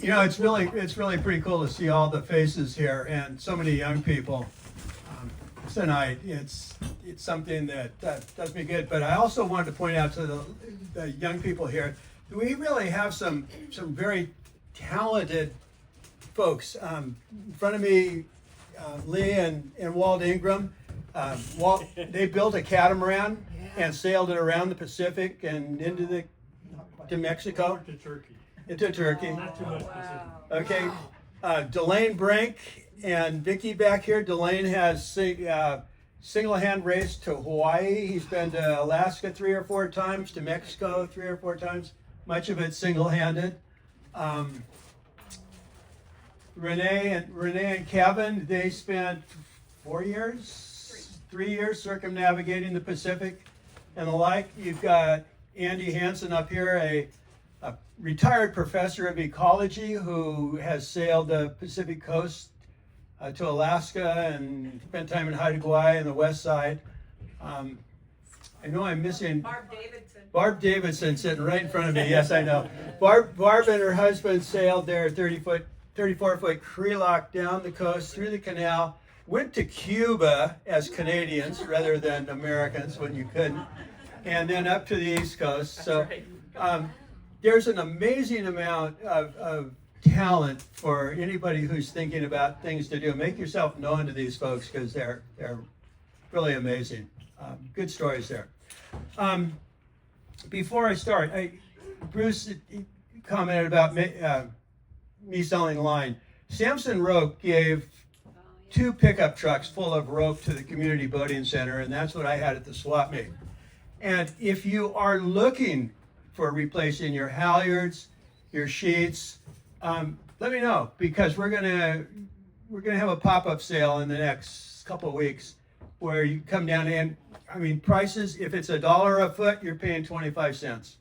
You know, it's really pretty cool to see all the faces here and so many young people tonight. It's something that does me good. But I also wanted to point out to the young people here, we really have some very talented folks. In front of me, Lee and Walt Ingram. Walt, they built a catamaran and sailed it around the Pacific and to Mexico. Into Turkey. Not too much. Okay. Delane Brink and Vicky back here. Delane has single-hand race to Hawaii. He's been to Alaska 3 or 4 times, to Mexico 3 or 4 times. Much of it single-handed. Renee and Kevin, they spent 3 years circumnavigating the Pacific and the like. You've got Andy Hansen up here, a retired professor of ecology who has sailed the Pacific coast to Alaska and spent time in Haida Gwaii and the west side. I know I'm missing Barb Davidson sitting right in front of me. Yes, I know. Barb and her husband sailed their 34-foot Krelock down the coast through the canal, went to Cuba as Canadians rather than Americans when you couldn't, and then up to the East Coast. So there's an amazing amount of talent for anybody who's thinking about things to do. Make yourself known to these folks because they're really amazing. Good stories there. Before I start, Bruce commented about me selling line. Samson Rope gave 2 pickup trucks full of rope to the community boating center, and that's what I had at the swap meet. And if you are looking for replacing your halyards, your sheets, let me know, because we're gonna have a pop-up sale in the next couple of weeks where you come down and prices, if it's $1 a foot, you're paying 25 cents.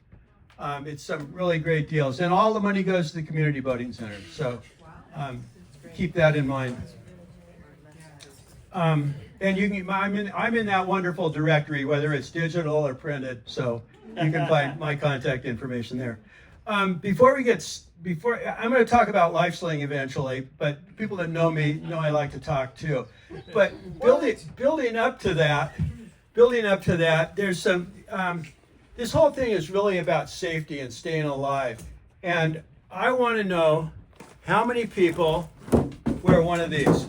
It's some really great deals, and all the money goes to the community boating center. So keep that in mind. And you can, I'm in that wonderful directory, whether it's digital or printed, so you can find my contact information there. I'm going to talk about Lifesling eventually, but people that know me know I like to talk too. But building up to that, there's some. This whole thing is really about safety and staying alive, and I want to know how many people wear one of these.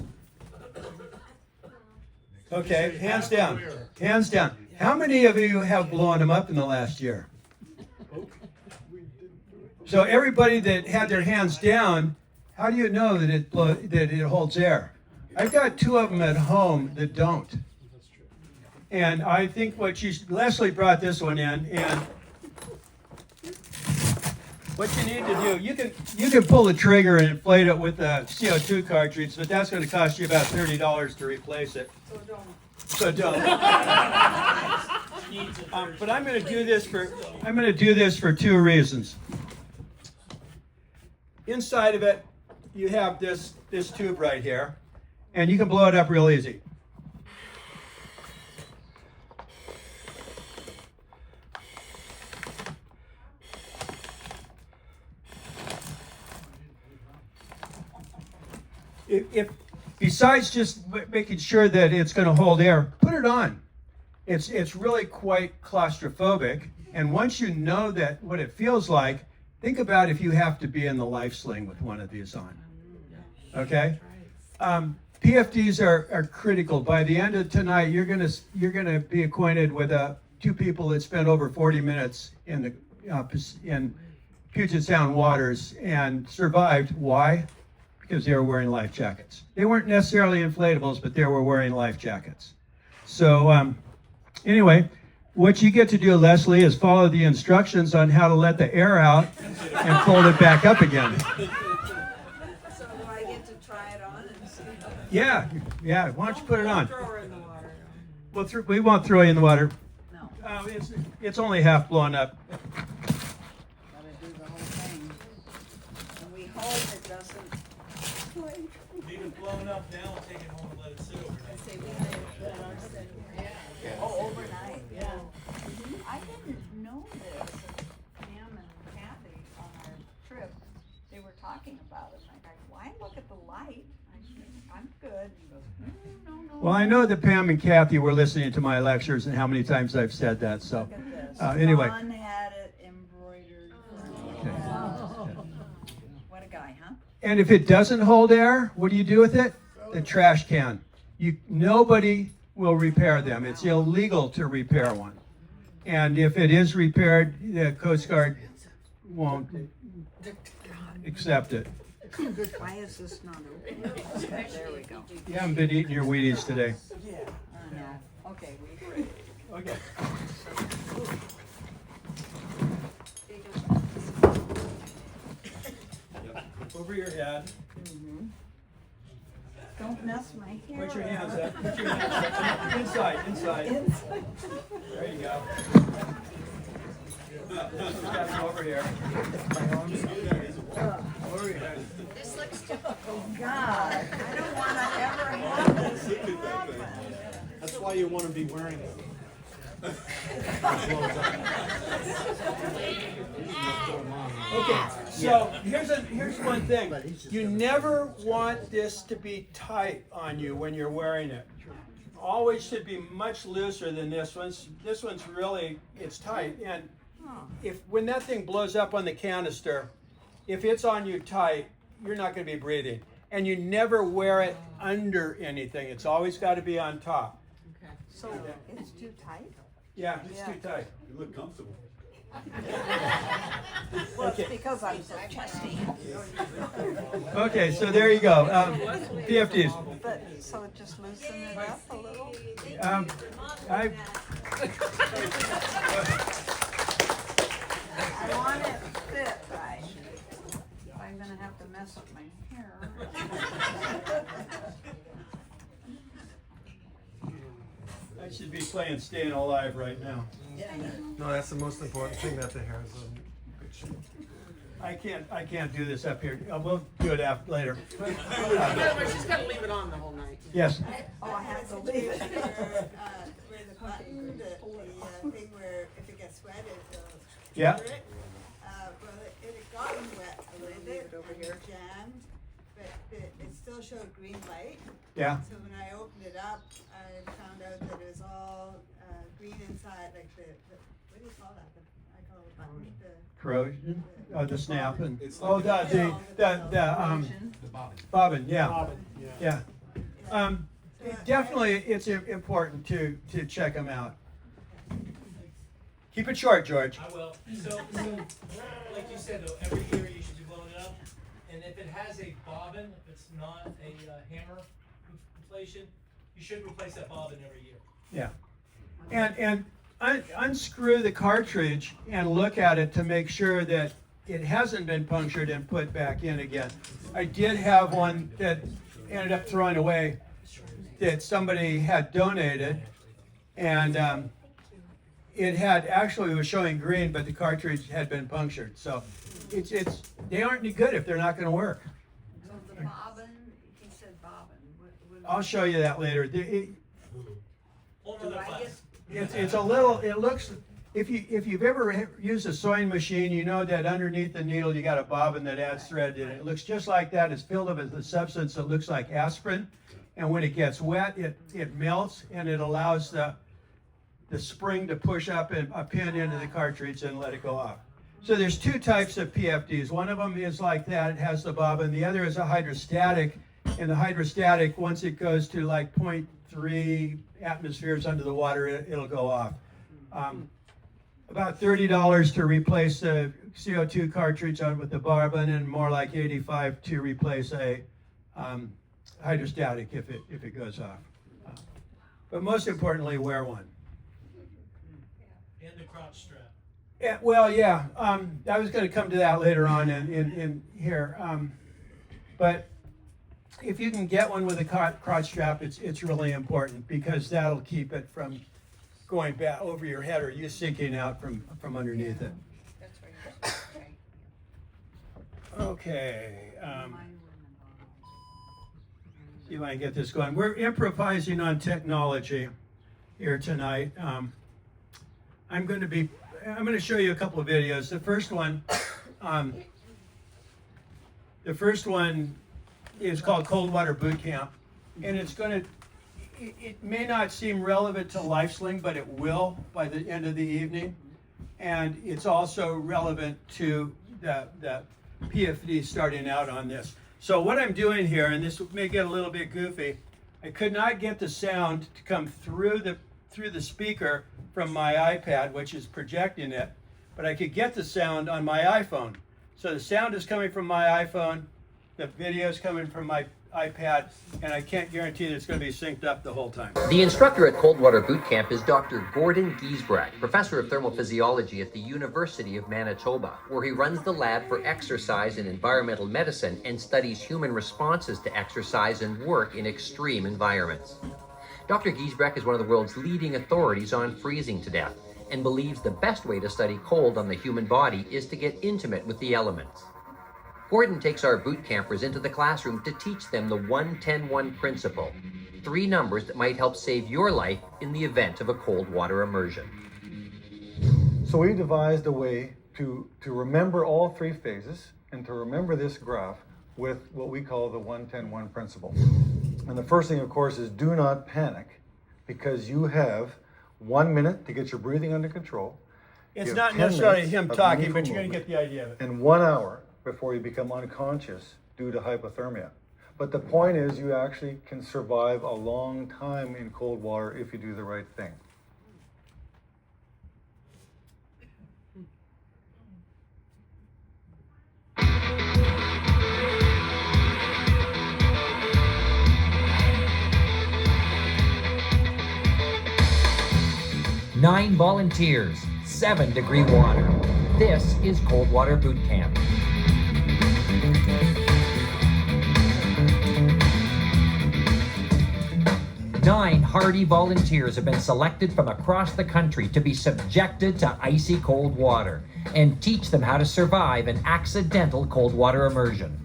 Okay, hands down. Hands down. How many of you have blown them up in the last year? So everybody that had their hands down, how do you know that it holds air? I've got 2 of them at home that don't. And I think Leslie brought this one in, and what you need to do, you can pull the trigger and inflate it with a CO2 cartridge, but that's going to cost you about $30 to replace it. So don't. But I'm going to do this for 2 reasons. Inside of it, you have this tube right here, and you can blow it up real easy. If besides just making sure that it's going to hold air, put it on. It's really quite claustrophobic, and once you know that what it feels like, think about if you have to be in the life sling with one of these on. Okay, PFDs are critical. By the end of tonight, you're gonna be acquainted with 2 people that spent over 40 minutes in Puget Sound waters and survived. Why? Because they were wearing life jackets. They weren't necessarily inflatables, but they were wearing life jackets. So anyway, what you get to do, Leslie, is follow the instructions on how to let the air out and fold it back up again. So do I get to try it on and see? Yeah. Why don't you put it on? Throw her in the water. We won't throw you in the water. No. It's only half blown up. Gotta do the whole thing. And we hope it doesn't. Leave it blown up now, take it home and let it sit overnight. Oh, overnight, yeah. I didn't know this. Pam and Kathy on our trip, they were talking about it. And I go, why look at the light? I said, I'm good. He goes, no. Well, I know that Pam and Kathy were listening to my lectures and how many times I've said that. So, Look at this. anyway. Ron had it embroidered. What a guy, huh? And if it doesn't hold air, what do you do with it? The trash can. Nobody will repair them. It's illegal to repair one. And if it is repaired, the Coast Guard won't accept it. Why is this not open? There we go. You haven't been eating your Wheaties today. I know. Okay, we agree. Okay. Over your head. Don't mess my hair Put your up. hands up. Put your hands up. Inside. There you go. No, just over here. Over here. This looks too. Oh God! I don't want to ever have this happen. That's why you want to be wearing it. Okay, so here's one thing. You never want this to be tight on you when you're wearing it. Always should be much looser than this one's. This one's really, it's tight. And when that thing blows up on the canister, if it's on you tight, you're not going to be breathing. And you never wear it under anything. It's always got to be on top. So it's too tight? Yeah, it's too tight. You look comfortable. Well, it's because I'm so chesty. Okay, so there you go. PFDs. But, so it just loosened it up a little? I want it fit right. I'm gonna have to mess up my hair. I should be playing Staying Alive right now. No, that's the most important thing, that the hair is in good shape. I can't do this up here. We'll do it later. She's got to leave it on the whole night. Yes. Oh, I have to leave it. Where the button, the thing where if it gets wet, it'll Yeah. trigger it. Well, it had gotten wet a little bit over here, jammed, but it still showed green light. Yeah. So when I opened it up, I found out that it was all green inside, like what do you call that? I call it button. Corrosion. Oh, the snap and It's oh, like the bobbin. Yeah. Bobbin, Yeah. Definitely, it's important to check them out. Keep it short, George. I will. So like you said though, every year you should be blowing it up. And if it has a bobbin, if it's not a hammer inflation, you should replace that bobbin every year. Yeah. And unscrew the cartridge and look at it to make sure that it hasn't been punctured and put back in again. I did have one that ended up throwing away that somebody had donated, and it had actually was showing green, but the cartridge had been punctured. So it's they aren't any good if they're not going to work. So the bobbin, he said bobbin. I'll show you that later. Whole nother class. It's a little. It looks. If you've ever used a sewing machine, you know that underneath the needle you got a bobbin that adds thread in it. It looks just like that. It's filled up with a substance that looks like aspirin, and when it gets wet, it melts and it allows the spring to push up and a pin into the cartridge and let it go off. So there's two types of PFDs. One of them is like that. It has the bobbin. The other is a hydrostatic, and the hydrostatic, once it goes to like 0.3 atmospheres under the water, it'll go off. About $30 to replace the CO2 cartridge with the bobbin, and more like $85 to replace a hydrostatic if it goes off. But most importantly, wear one. And the crotch strap. Yeah, well, yeah. I was going to come to that later on in here. But if you can get one with a crotch strap, it's really important because that'll keep it from going back over your head or you sinking out from underneath it. That's right. Okay. See if I can get this going. We're improvising on technology here tonight. I'm going to show you a couple of videos. The first one The first one is called Cold Water Boot Camp, and it may not seem relevant to Lifesling, but it will by the end of the evening. And it's also relevant to the PFD starting out on this. So what I'm doing here, and this may get a little bit goofy, I could not get the sound to come through the speaker from my iPad, which is projecting it, but I could get the sound on my iPhone. So the sound is coming from my iPhone, the video is coming from my iPad, and I can't guarantee that it's going to be synced up the whole time. The instructor at Cold Water Boot Camp is Dr. Gordon Giesbrecht, professor of thermal physiology at the University of Manitoba, where he runs the lab for exercise and environmental medicine and studies human responses to exercise and work in extreme environments. Dr. Giesbrecht is one of the world's leading authorities on freezing to death and believes the best way to study cold on the human body is to get intimate with the elements. Gordon takes our boot campers into the classroom to teach them the 1-10-1 principle, 3 numbers that might help save your life in the event of a cold water immersion. So we devised a way to remember all 3 phases and to remember this graph with what we call the 1-10-1 principle. And the first thing, of course, is do not panic, because you have 1 minute to get your breathing under control. It's You have not 10 necessarily minutes him of talking, meaningful but you're going to movement, get the idea of it. and 1 hour before you become unconscious due to hypothermia. But the point is, you actually can survive a long time in cold water if you do the right thing. Nine volunteers, 7-degree water. This is Cold Water Boot Camp. Nine hardy volunteers have been selected from across the country to be subjected to icy cold water and teach them how to survive an accidental cold water immersion.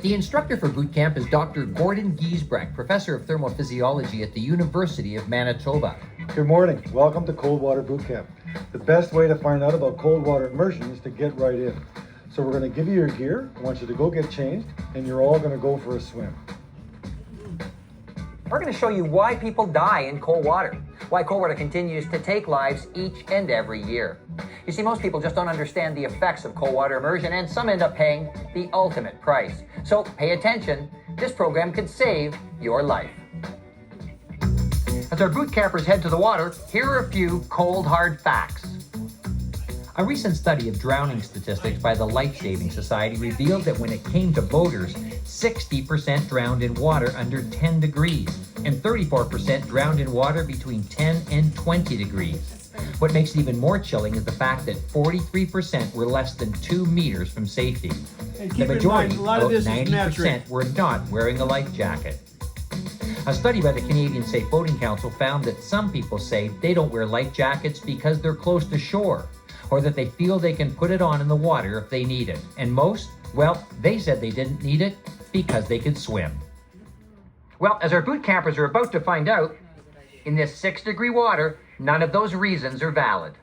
The instructor for boot camp is Dr. Gordon Giesbrecht, professor of thermal physiology at the University of Manitoba. Good morning. Welcome to Cold Water Boot Camp. The best way to find out about cold water immersion is to get right in. So we're going to give you your gear. I want you to go get changed, and you're all going to go for a swim. We're going to show you why people die in cold water, why cold water continues to take lives each and every year. You see, most people just don't understand the effects of cold water immersion, and some end up paying the ultimate price. So pay attention. This program could save your life. As our boot campers head to the water, here are a few cold, hard facts. A recent study of drowning statistics by the Lifesaving Society revealed that when it came to boaters, 60% drowned in water under 10 degrees, and 34% drowned in water between 10 and 20 degrees. What makes it even more chilling is the fact that 43% were less than 2 meters from safety. And The keep in majority, mind, a lot of about this is metric. 90%, were not wearing a life jacket. A study by the Canadian Safe Boating Council found that some people say they don't wear life jackets because they're close to shore, or that they feel they can put it on in the water if they need it. And most, well, they said they didn't need it because they could swim. Well, as our boot campers are about to find out, in this 6-degree water, none of those reasons are valid.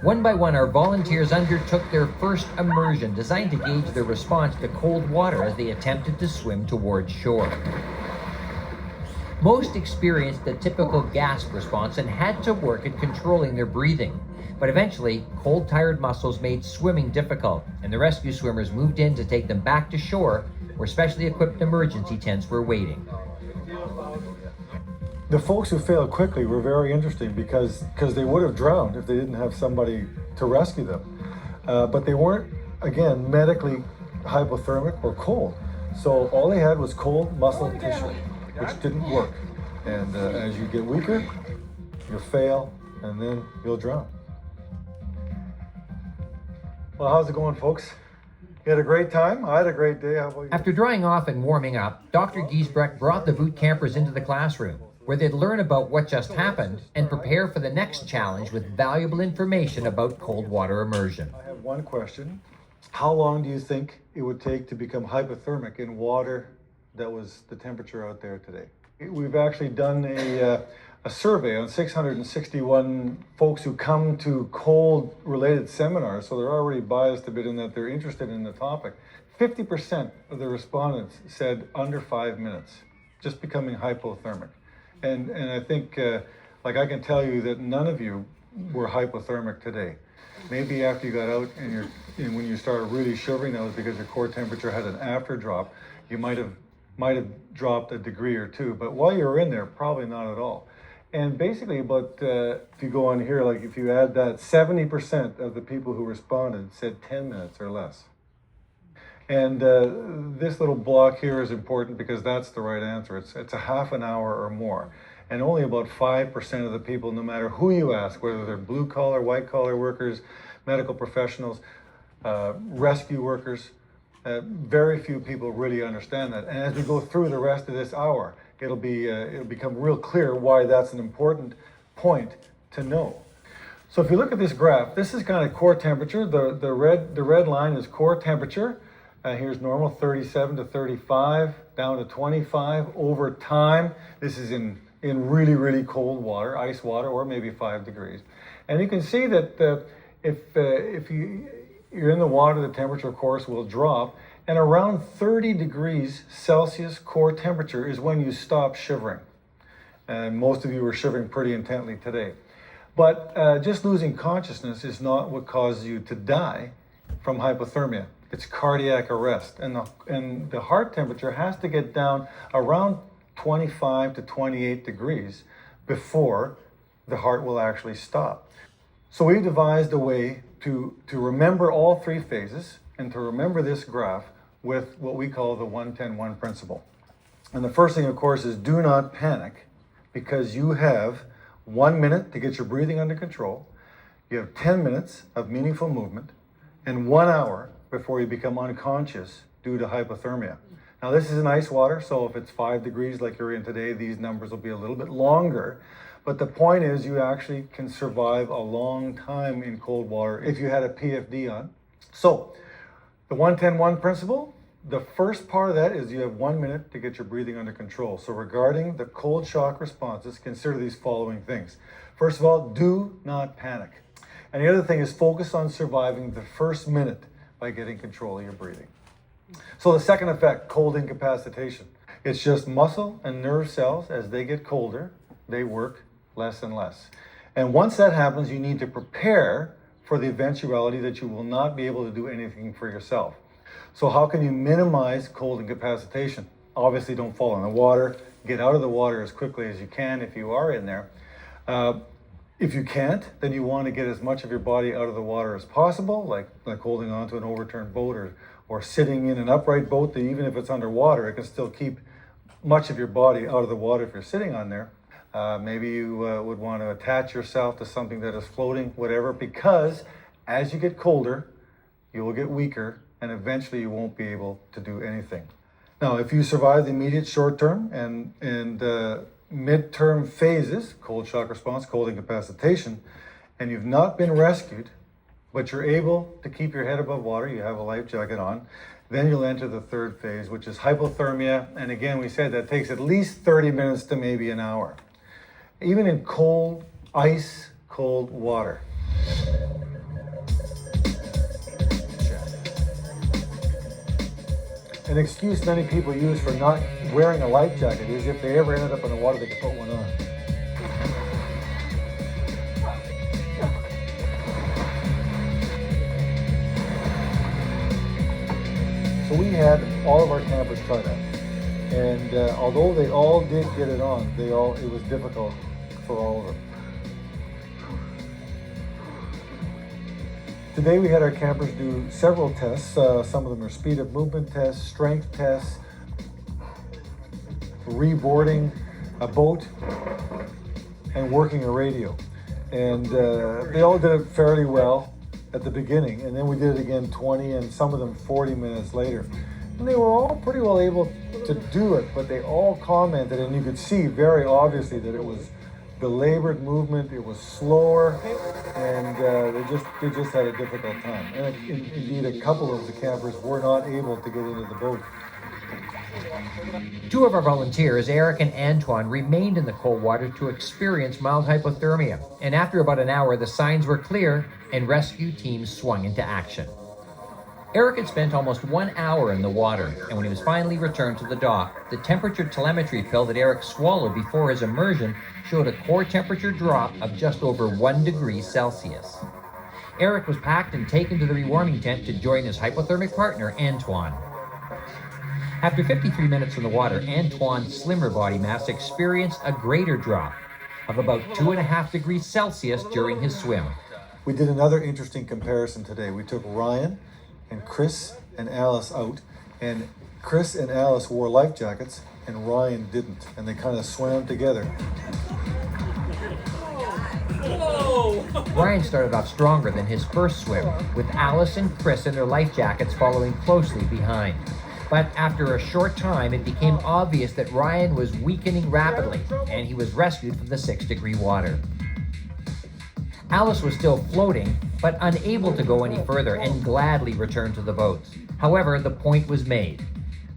One by one, our volunteers undertook their first immersion, designed to gauge their response to cold water as they attempted to swim towards shore. Most experienced the typical gasp response and had to work at controlling their breathing. But eventually, cold, tired muscles made swimming difficult, and the rescue swimmers moved in to take them back to shore, where specially equipped emergency tents were waiting. The folks who failed quickly were very interesting because they would have drowned if they didn't have somebody to rescue them. But they weren't, again, medically hypothermic or cold. So all they had was cold muscle tissue, which didn't work. And as you get weaker, you'll fail, and then you'll drown. Well, how's it going, folks? You had a great time? I had a great day. How about you? After drying off and warming up, Dr. Giesbrecht brought the boot campers into the classroom, where they'd learn about what just happened and prepare for the next challenge with valuable information about cold water immersion. I have one question. How long do you think it would take to become hypothermic in water that was the temperature out there today? We've actually done a survey on 661 folks who come to cold related seminars, so they're already biased a bit in that they're interested in the topic. 50% of the respondents said under 5 minutes, just becoming hypothermic. And I think, like I can tell you that none of you were hypothermic today. Maybe after you got out and when you started really shivering, that was because your core temperature had an after drop. You might have dropped a degree or two, but while you were in there, probably not at all. And basically about, if you go on here, like if you add that, 70% of the people who responded said 10 minutes or less. And this little block here is important because that's the right answer. It's a half an hour or more. And only about 5% of the people, no matter who you ask, whether they're blue collar, white collar workers, medical professionals, rescue workers, very few people really understand that. And as we go through the rest of this hour, it'll become real clear why that's an important point to know. So if you look at this graph, this is kind of core temperature. The red line is core temperature. Here's normal, 37 to 35, down to 25 over time. This is in really, really cold water, ice water, or maybe 5 degrees. And you can see that if you're in the water, the temperature, of course, will drop. And around 30 degrees Celsius core temperature is when you stop shivering. And most of you are shivering pretty intently today. But just losing consciousness is not what causes you to die from hypothermia. It's cardiac arrest. And the heart temperature has to get down around 25 to 28 degrees before the heart will actually stop. So we devised a way to remember all 3 phases and to remember this graph with what we call the 1-10-1 principle. And the first thing, of course, is do not panic, because you have 1 minute to get your breathing under control. You have 10 minutes of meaningful movement and 1 hour before you become unconscious due to hypothermia. Now, this is in ice water, so if it's 5 degrees like you're in today, these numbers will be a little bit longer. But the point is you actually can survive a long time in cold water if you had a PFD on. So the 1-10-1 principle, the first part of that is you have 1 minute to get your breathing under control. So regarding the cold shock responses, consider these following things. First of all, do not panic. And the other thing is focus on surviving the first minute by getting control of your breathing. So the second effect, cold incapacitation. It's just muscle and nerve cells, as they get colder, they work less and less. And once that happens, you need to prepare for the eventuality that you will not be able to do anything for yourself. So how can you minimize cold incapacitation? Obviously, don't fall in the water. Get out of the water as quickly as you can if you are in there. If you can't, then you want to get as much of your body out of the water as possible, like holding onto an overturned boat or sitting in an upright boat that even if it's underwater, it can still keep much of your body out of the water if you're sitting on there. Maybe you would want to attach yourself to something that is floating, whatever, because as you get colder, you will get weaker and eventually you won't be able to do anything. Now, if you survive the immediate short-term and mid-term phases, cold shock response, cold incapacitation, and you've not been rescued, but you're able to keep your head above water, you have a life jacket on, then you'll enter the third phase, which is hypothermia. And again, we said that takes at least 30 minutes to maybe an hour, even in cold, ice cold water. An excuse many people use for not wearing a life jacket is if they ever ended up in the water, they could put one on. So we had all of our campers try that. And although they all did get it on, it was difficult for all of them. Today we had our campers do several tests. Some of them are speed of movement tests, strength tests, reboarding a boat, and working a radio. And they all did it fairly well at the beginning. And then we did it again 20 and some of them 40 minutes later. And they were all pretty well able to do it, but they all commented, and you could see very obviously that it was belabored movement, it was slower, and they just had a difficult time. And indeed, a couple of the campers were not able to get into the boat. Two of our volunteers, Eric and Antoine, remained in the cold water to experience mild hypothermia. And after about an hour, the signs were clear and rescue teams swung into action. Eric had spent almost 1 hour in the water, and when he was finally returned to the dock, the temperature telemetry pill that Eric swallowed before his immersion showed a core temperature drop of just over 1 degree Celsius. Eric was packed and taken to the rewarming tent to join his hypothermic partner, Antoine. After 53 minutes in the water, Antoine's slimmer body mass experienced a greater drop of about 2.5 degrees Celsius during his swim. We did another interesting comparison today. We took Ryan and Chris and Alice out, and Chris and Alice wore life jackets and Ryan didn't, and they kind of swam together. Ryan started off stronger than his first swim, with Alice and Chris in their life jackets following closely behind. But after a short time, it became obvious that Ryan was weakening rapidly, and he was rescued from the 6-degree water. Alice was still floating, but unable to go any further and gladly returned to the boats. However, the point was made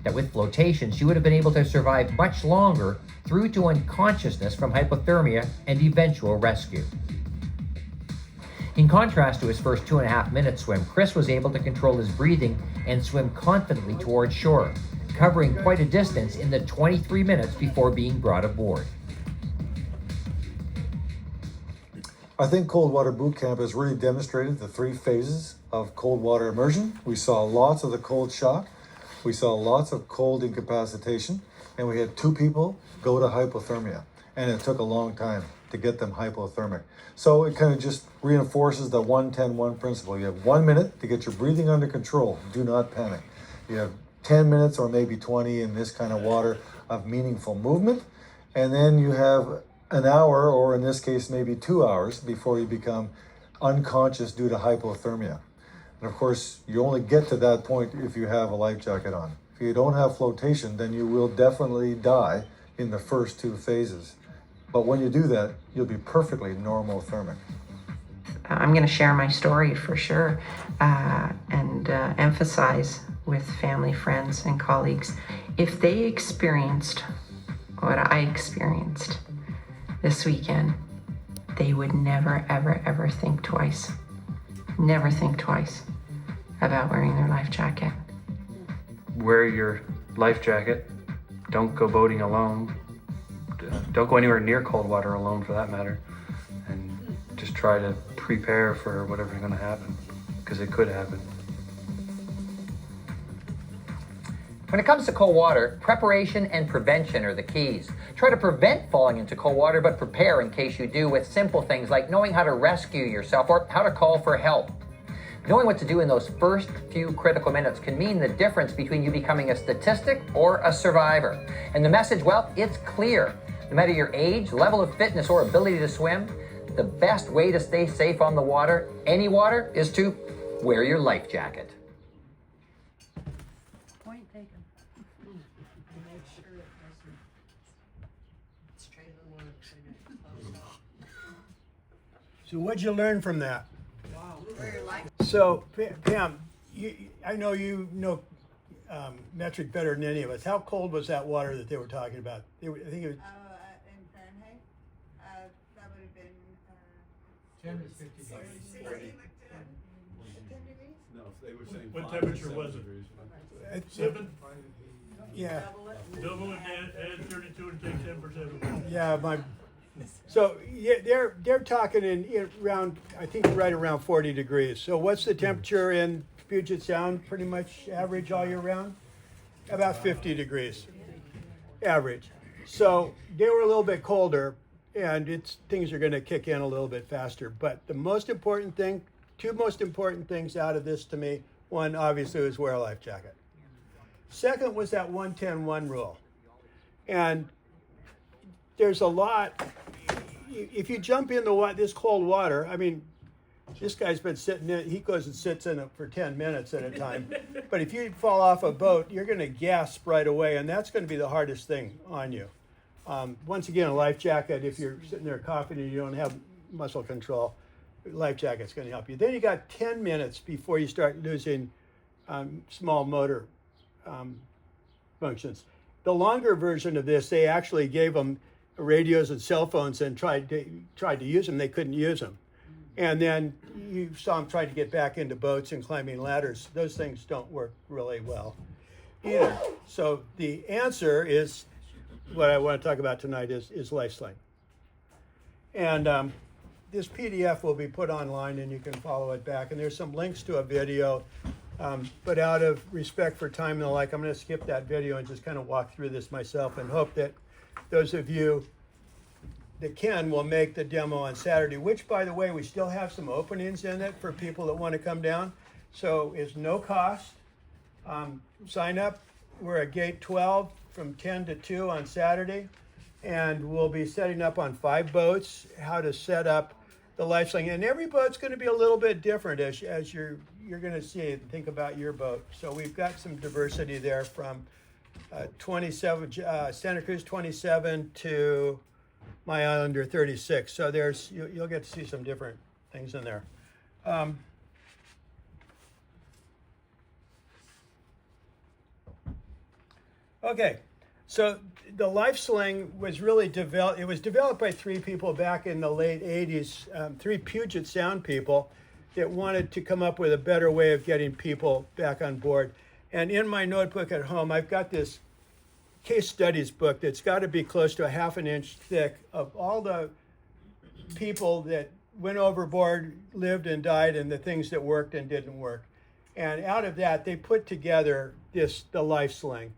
that with flotation, she would have been able to survive much longer through to unconsciousness from hypothermia and eventual rescue. In contrast to his first 2.5-minute swim, Chris was able to control his breathing and swim confidently towards shore, covering quite a distance in the 23 minutes before being brought aboard. I think Cold Water Boot Camp has really demonstrated the 3 phases of cold water immersion. We saw lots of the cold shock, we saw lots of cold incapacitation, and we had 2 people go to hypothermia. And it took a long time to get them hypothermic. So it kind of just reinforces the 1-10-1 principle. You have 1 minute to get your breathing under control. Do not panic. You have 10 minutes or maybe 20 in this kind of water of meaningful movement. And then you have an hour, or in this case, maybe 2 hours before you become unconscious due to hypothermia. And of course, you only get to that point if you have a life jacket on. If you don't have flotation, then you will definitely die in the first 2 phases. But when you do that, you'll be perfectly normothermic. I'm going to share my story for sure and emphasize with family, friends, and colleagues. If they experienced what I experienced this weekend, they would never, ever, ever think twice. Never think twice about wearing their life jacket. Wear your life jacket. Don't go boating alone. Don't go anywhere near cold water alone, for that matter. And just try to prepare for whatever's going to happen, because it could happen. When it comes to cold water, preparation and prevention are the keys. Try to prevent falling into cold water, but prepare in case you do with simple things like knowing how to rescue yourself or how to call for help. Knowing what to do in those first few critical minutes can mean the difference between you becoming a statistic or a survivor. And the message, well, it's clear. No matter your age, level of fitness, or ability to swim, the best way to stay safe on the water, any water, is to wear your life jacket. Point taken. Make sure it doesn't straight away. So what'd you learn from that? Wear your life. So Pam, I know you know metric better than any of us. How cold was that water that they were talking about? I think it was. In Fahrenheit, that would have been 10 to 50 degrees. 10 degrees? No, they were saying What 5 to temperature 7 was it? degrees. Seven? Yeah, Double it, add 32 and take 10%. yeah. So yeah, they're talking in around, I think right around 40 degrees. So what's the temperature in Puget Sound? Pretty much average all year round? About 50 degrees, average. So they were a little bit colder, and things are going to kick in a little bit faster. But the most important thing, 2 most important things out of this to me, one obviously was wear a life jacket. Second was that 1-10-1 rule. And there's a lot, if you jump in this cold water, I mean, this guy's been sitting in, he goes and sits in it for 10 minutes at a time. But if you fall off a boat, you're going to gasp right away, and that's going to be the hardest thing on you. Once again, a life jacket, if you're sitting there coughing and you don't have muscle control, life jacket's going to help you. Then you got 10 minutes before you start losing small motor functions. The longer version of this, they actually gave them radios and cell phones and tried to use them. They couldn't use them. And then you saw them try to get back into boats and climbing ladders. Those things don't work really well either. So the answer is, what I want to talk about tonight is Lifesling. And this PDF will be put online and you can follow it back. And there's some links to a video. But out of respect for time and the like, I'm going to skip that video and just kind of walk through this myself and hope that those of you that can will make the demo on Saturday, which, by the way, we still have some openings in it for people that want to come down. So it's no cost. Sign up. We're at gate 12 from 10 to 2 on Saturday. And we'll be setting up on 5 boats, how to set up the Lifesling. And every boat's going to be a little bit different as you're going to see and think about your boat. So we've got some diversity there from 27, Santa Cruz 27 to my Islander 36. So you'll get to see some different things in there. Okay, so the Lifesling was really developed. It was developed by 3 people back in the late 80s, 3 Puget Sound people that wanted to come up with a better way of getting people back on board. And in my notebook at home, I've got this case studies book that's got to be close to a ½ an inch thick of all the people that went overboard, lived and died, and the things that worked and didn't work. And out of that, they put together the Lifesling.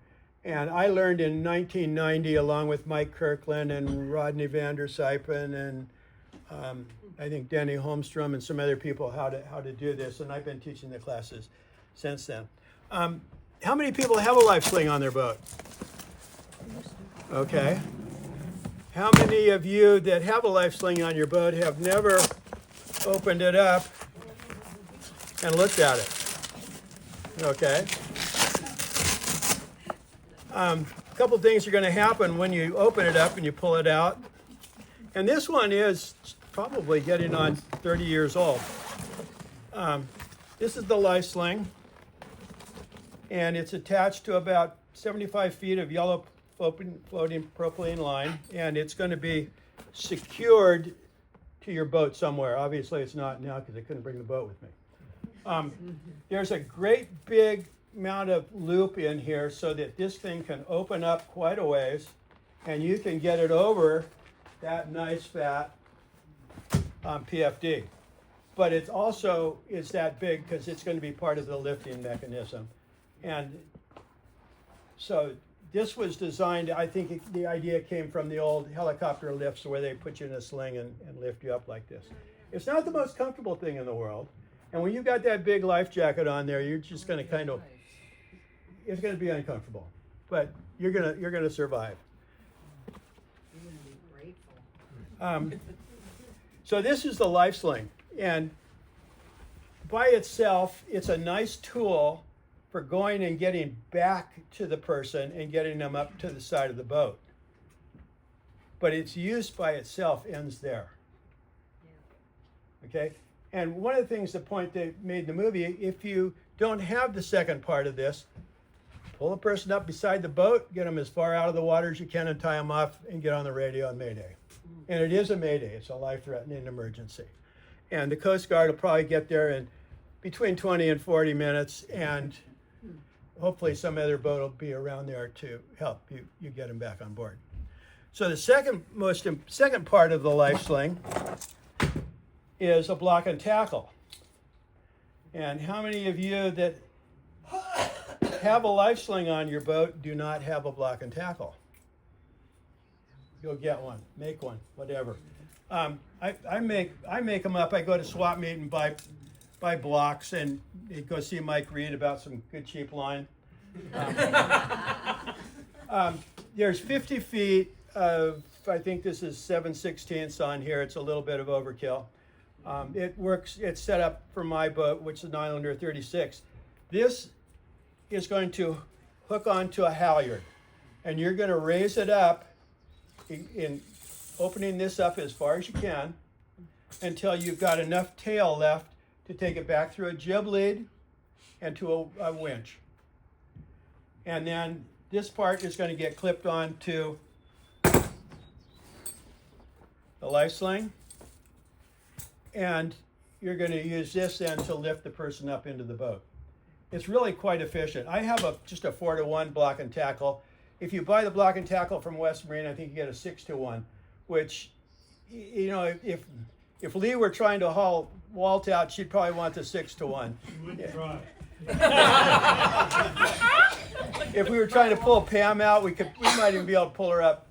And I learned in 1990, along with Mike Kirkland and Rodney Vandersijpen and I think Denny Holmstrom and some other people how to do this. And I've been teaching the classes since then. How many people have a Lifesling on their boat? Okay. How many of you that have a Lifesling on your boat have never opened it up and looked at it? Okay. A couple things are going to happen when you open it up and you pull it out. And this one is probably getting on 30 years old. This is the Lifesling. And it's attached to about 75 feet of yellow floating propylene line, and it's going to be secured to your boat somewhere. Obviously, it's not now because I couldn't bring the boat with me. There's a great big amount of loop in here so that this thing can open up quite a ways, and you can get it over that nice fat PFD. But it's that big because it's going to be part of the lifting mechanism. And so this was designed, I think the idea came from the old helicopter lifts where they put you in a sling and lift you up like this. It's not the most comfortable thing in the world. And when you've got that big life jacket on there, you're just going to it's going to be uncomfortable. But you're going to survive. You're going to be grateful. So this is the Lifesling. And by itself, it's a nice tool for going and getting back to the person and getting them up to the side of the boat. But its use by itself ends there. Okay? And one of the things, the point they made in the movie, if you don't have the second part of this, pull the person up beside the boat, get them as far out of the water as you can and tie them off and get on the radio on Mayday. And it is a Mayday. It's a life-threatening emergency. And the Coast Guard will probably get there in between 20 and 40 minutes, and hopefully some other boat will be around there to help you get them back on board. So the second part of the Lifesling is a block and tackle. And how many of you that have a Lifesling on your boat do not have a block and tackle? Go get one, make one, whatever. I make them up. I go to swap meet and buy blocks and go see Mike Reed about some good cheap line. There's 50 feet of, I think this is 7/16 on here. It's a little bit of overkill. It works, it's set up for my boat, which is an Islander 36. This is going to hook onto a halyard, and you're going to raise it up in opening this up as far as you can until you've got enough tail left to take it back through a jib lead and to a winch. And then this part is going to get clipped on to the life sling, and you're going to use this then to lift the person up into the boat. It's really quite efficient. I have just a 4-to-1 block and tackle. If you buy the block and tackle from West Marine, I think you get a 6-to-1, which, you know, if Lee were trying to haul Walt out, she'd probably want the 6-to-1. You wouldn't try. If we were trying to pull Pam out, we might even be able to pull her up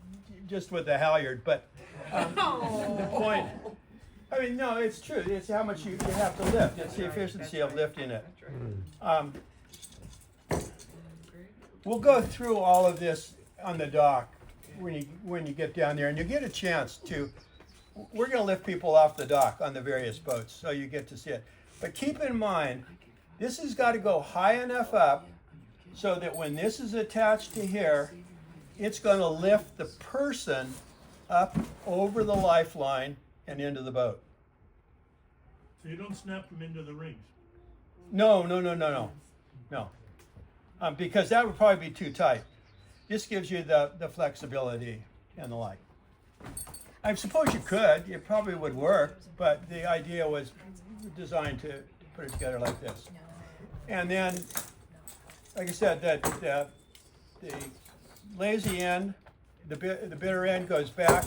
just with the halyard. But the point, I mean, no, it's true. It's how much you have to lift. It's the efficiency of lifting it. We'll go through all of this on the dock when you get down there, and you get a chance to. We're going to lift people off the dock on the various boats, so you get to see it. But keep in mind, this has got to go high enough up so that when this is attached to here, it's going to lift the person up over the lifeline and into the boat. So you don't snap them into the rings. No. Because that would probably be too tight. This gives you the flexibility and the like. I suppose you could. It probably would work, but the idea was designed to put it together like this. And then, like I said, the lazy end, the bitter end goes back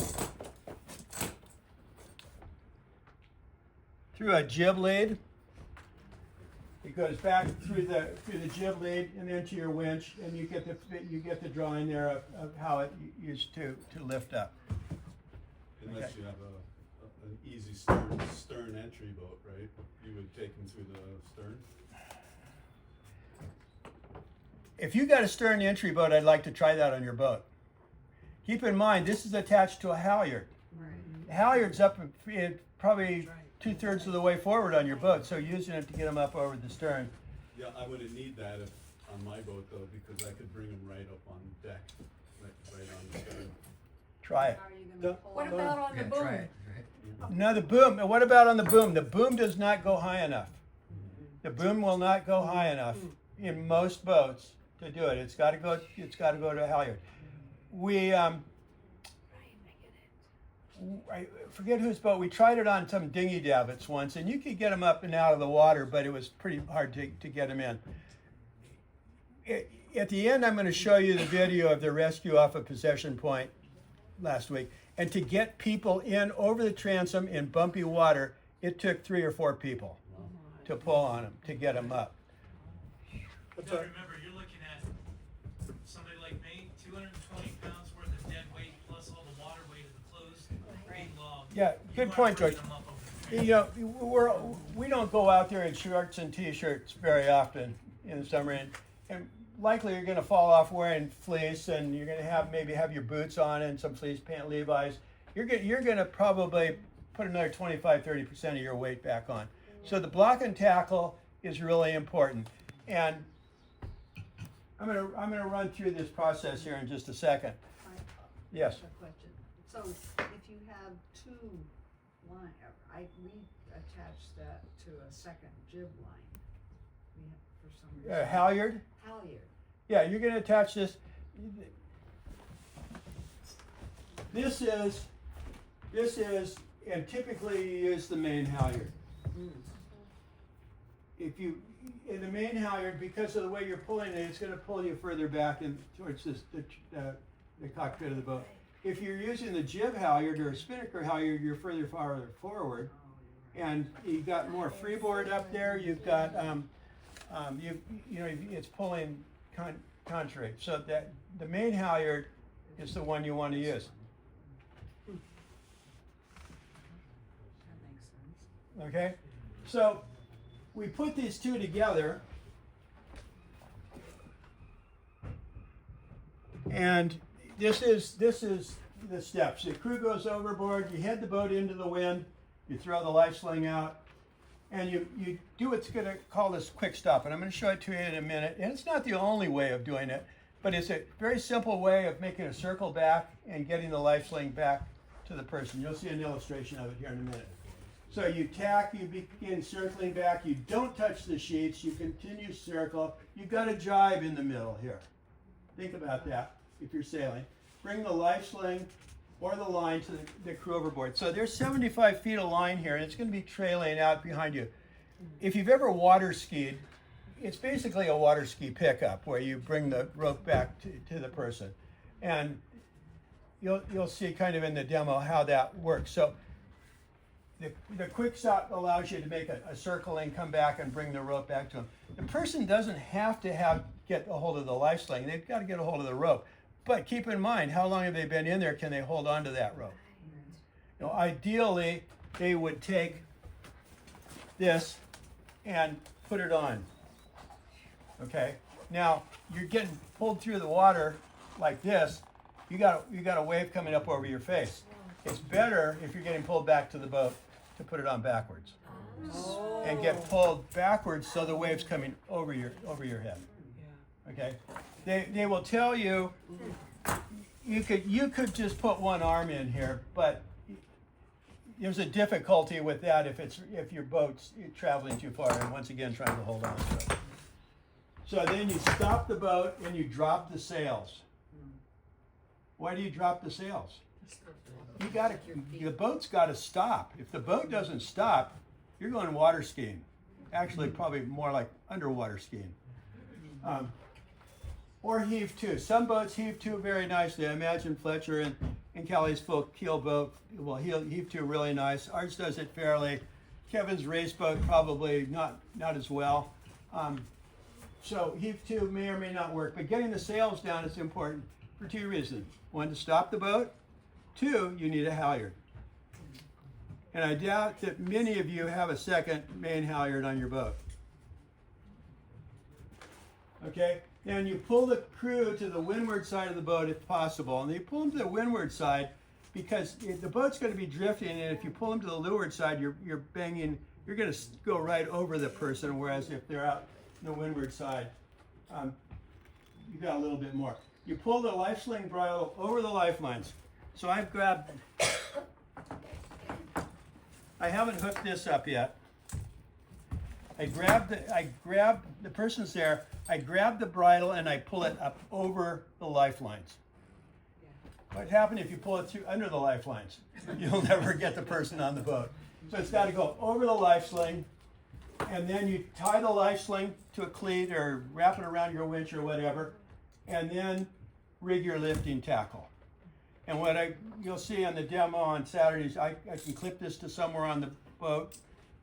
through a jib lead. It goes back through the jib lead and then to your winch, and you get the drawing there of how it used to lift up. Unless you have an easy stern entry boat, right? You would take them through the stern. If you got a stern entry boat, I'd like to try that on your boat. Keep in mind, this is attached to a halyard. The halyard's up probably 2/3 of the way forward on your boat, so using it to get them up over the stern. Yeah, I wouldn't need that on my boat though, because I could bring them right up on deck, right on the stern. Try it. What about on the boom? No, the boom. What about on the boom? The boom does not go high enough. The boom will not go high enough in most boats to do it. It's got to go to a halyard. I forget whose boat. We tried it on some dinghy davits once, and you could get them up and out of the water, but it was pretty hard to get them in. At the end, I'm going to show you the video of the rescue off of Possession Point last week. And to get people in over the transom in bumpy water, it took 3 or 4 people to pull on them, to get them up. Now remember, you're looking at somebody like me, 220 pounds worth of dead weight plus all the water weight of the closed big log. Yeah, good point, George. You know, we don't go out there in shorts and t-shirts very often in the summer, and likely you're going to fall off wearing fleece, and you're going to maybe have your boots on and some fleece pant Levi's. You're going to probably put another 25-30% of your weight back on. So the block and tackle is really important. And I'm going to run through this process here in just a second. Yes. A question. So if you have 2 line, we attach that to a second jib line. For some reason. Halyard? Halyard. Yeah, you're going to attach this. This is, and typically you use the main halyard. If you, in the main halyard, because of the way you're pulling it, it's going to pull you further back and towards the cockpit of the boat. If you're using the jib halyard or a spinnaker halyard, you're farther forward, and you've got more freeboard up there. You've got, it's pulling contrary. So that the main halyard is the one you want to use. That makes sense. Okay, so we put these two together, and this is the steps. The crew goes overboard. You head the boat into the wind. You throw the life sling out, and you do what's going to call this quick stop. And I'm going to show it to you in a minute. And it's not the only way of doing it, but it's a very simple way of making a circle back and getting the life sling back to the person. You'll see an illustration of it here in a minute. So you tack, you begin circling back. You don't touch the sheets. You continue circle. You've got a jibe in the middle here. think about that if you're sailing. Bring the life sling or the line to the crew overboard. So there's 75 feet of line here, and it's going to be trailing out behind you. If you've ever water skied, it's basically a water ski pickup where you bring the rope back to the person. And you'll see kind of in the demo how that works. So the quick stop allows you to make a circle and come back and bring the rope back to them. The person doesn't have to get a hold of the life sling. They've got to get a hold of the rope. But keep in mind, how long have they been in there? Can they hold on to that rope? You know, ideally, they would take this and put it on. Okay. Now you're getting pulled through the water like this. You got a wave coming up over your face. It's better if you're getting pulled back to the boat to put it on backwards and get pulled backwards so the wave's coming over your head. Okay. They will tell you you could just put one arm in here, but there's a difficulty with that if your boat's traveling too far and once again trying to hold on to it. So then you stop the boat and you drop the sails. Why do you drop the sails? The boat's got to stop. If the boat doesn't stop, you're going water skiing. Actually, probably more like underwater skiing. Or heave to. Some boats heave to very nicely. I imagine Fletcher and Callie's full keel boat will heave to really nice. Ours does it fairly. Kevin's race boat probably not as well. So heave to may or may not work, but getting the sails down is important for two reasons. One, to stop the boat. Two, you need a halyard. And I doubt that many of you have a second main halyard on your boat. Okay? Then you pull the crew to the windward side of the boat if possible. And you pull them to the windward side because the boat's going to be drifting, and if you pull them to the leeward side, you're banging, you're going to go right over the person, whereas if they're out the windward side, you got a little bit more. You pull the life sling bridle over the lifelines. So I haven't hooked this up yet. I grab the person's there, I grab the bridle and I pull it up over the lifelines. What happens if you pull it under the lifelines? You'll never get the person on the boat. So it's got to go over the life sling, and then you tie the life sling to a cleat or wrap it around your winch or whatever, and then rig your lifting tackle. And what you'll see on the demo on Saturdays, I can clip this to somewhere on the boat,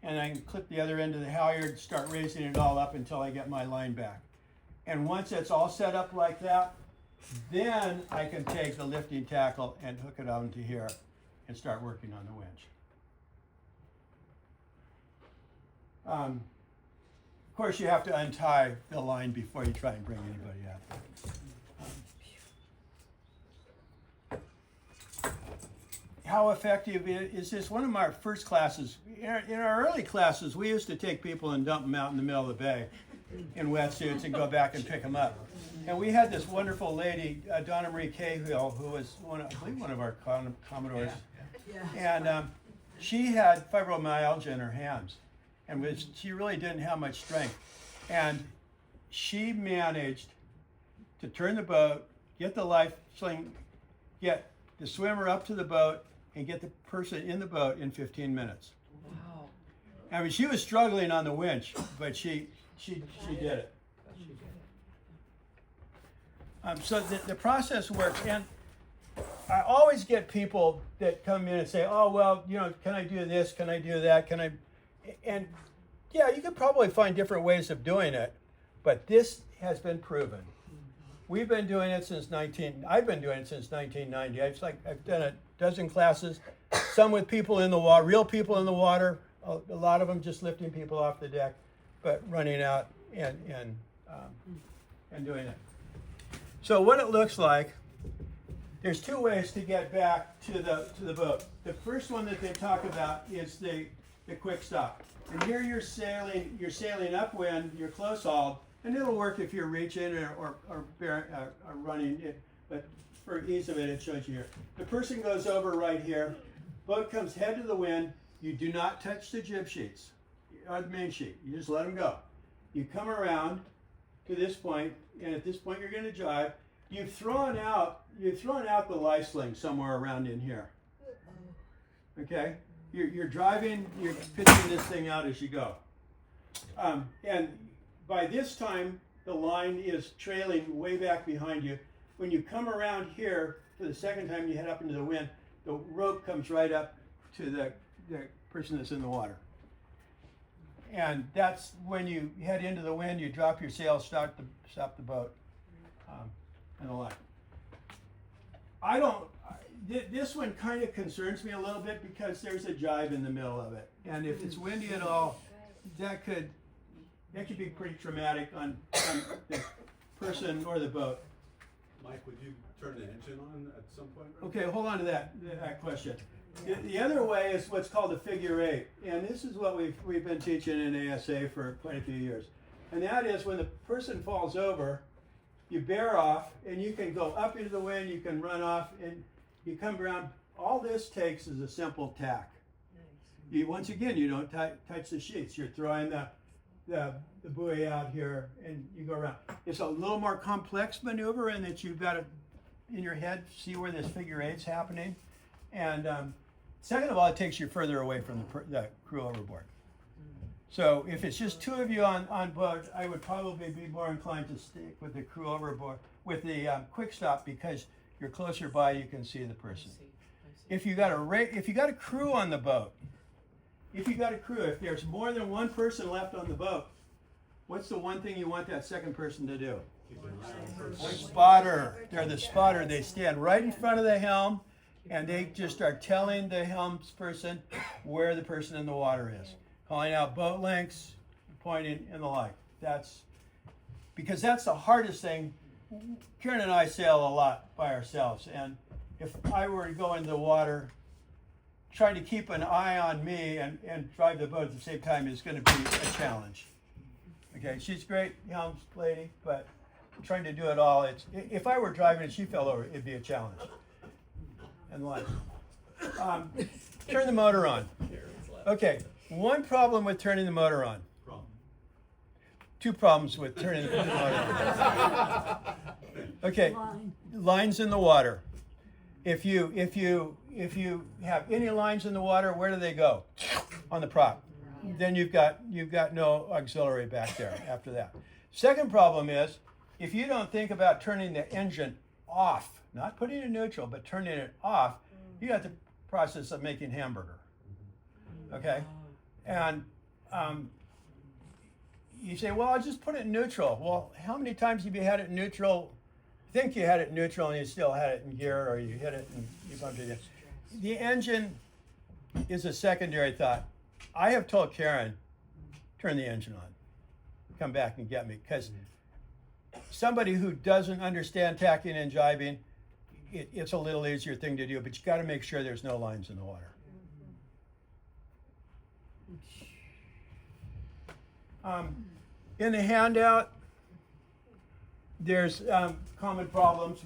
and I can clip the other end of the halyard, start raising it all up until I get my line back. And once it's all set up like that, then I can take the lifting tackle and hook it onto here and start working on the winch. Of course, you have to untie the line before you try and bring anybody out. How effective is this? One of my first classes, in our early classes, we used to take people and dump them out in the middle of the bay in wetsuits and go back and pick them up. And we had this wonderful lady, Donna Marie Cahill, who was I believe one of our Commodores. And she had fibromyalgia in her hands, and she really didn't have much strength. And she managed to turn the boat, get the life sling, get the swimmer up to the boat, and get the person in the boat in 15 minutes. Wow. I mean, she was struggling on the winch, but she did it. So the process works, and I always get people that come in and say, oh, well, can I do this? Can I do that? And yeah, you could probably find different ways of doing it, but this has been proven. We've been doing it I've been doing it since 1990. I've done a dozen classes, some with people in the water, real people in the water, a lot of them just lifting people off the deck, but running out and doing it. So what it looks like, there's two ways to get back to the boat. The first one that they talk about is the quick stop. And here you're sailing upwind, you're close hauled, and it'll work if you're reaching or running it, but for ease of it shows you here. The person goes over right here, boat comes head to the wind, you do not touch the jib sheets or the main sheet, you just let them go. You come around to this point, and at this point you're going to jibe. you've thrown out the Lifesling somewhere around in here. Okay, you're driving, you're pitching this thing out as you go, and by this time the line is trailing way back behind you. When you come around here for the second time, you head up into the wind. The rope comes right up to the person that's in the water. And that's when you head into the wind, you drop your sail, stop the boat, and the like. This one kind of concerns me a little bit because there's a jibe in the middle of it. And if it's windy at all, that could be pretty traumatic on the person or the boat. Mike, would you turn the engine on at some point? Okay, hold on to that question. The other way is what's called a figure eight, and this is what we've been teaching in ASA for quite a few years. And that is when the person falls over, you bear off, and you can go up into the wind, you can run off, and you come around. All this takes is a simple tack. Once again, you don't touch the sheets. You're throwing the buoy out here, and you go around. It's a little more complex maneuver in that you've got to, in your head, see where this figure eight's happening. And second of all, it takes you further away from the crew overboard. So if it's just two of you on board, I would probably be more inclined to stick with the crew overboard, with the quick stop, because you're closer by, you can see the person. If you got a crew on the boat, if there's more than one person left on the boat, what's the one thing you want that second person to do? Spotter. They're the spotter. They stand right in front of the helm, and they just start telling the helmsperson where the person in the water is, calling out boat lengths, pointing, and the like. Because that's the hardest thing. Karen and I sail a lot by ourselves, and if I were to go into the water, trying to keep an eye on me and drive the boat at the same time is going to be a challenge. Okay, she's great, helms lady, but trying to do it all, if I were driving and she fell over, it'd be a challenge. And like, turn the motor on. Okay, one problem with turning the motor on. Two problems with turning the motor on. Okay, lines in the water. If you have any lines in the water, where do they go? On the prop. Then you've got no auxiliary back there after that. Second problem is, if you don't think about turning the engine off, not putting it in neutral, but turning it off, you got the process of making hamburger. Okay? And you say, well, I'll just put it in neutral. Well, how many times have you had it in neutral? Think you had it in neutral and you still had it in gear, or you hit it and you bumped it in. The engine is a secondary thought. I have told Karen, turn the engine on. Come back and get me. Because somebody who doesn't understand tacking and jibing, it's a little easier thing to do, but you got to make sure there's no lines in the water. In the handout, there's common problems.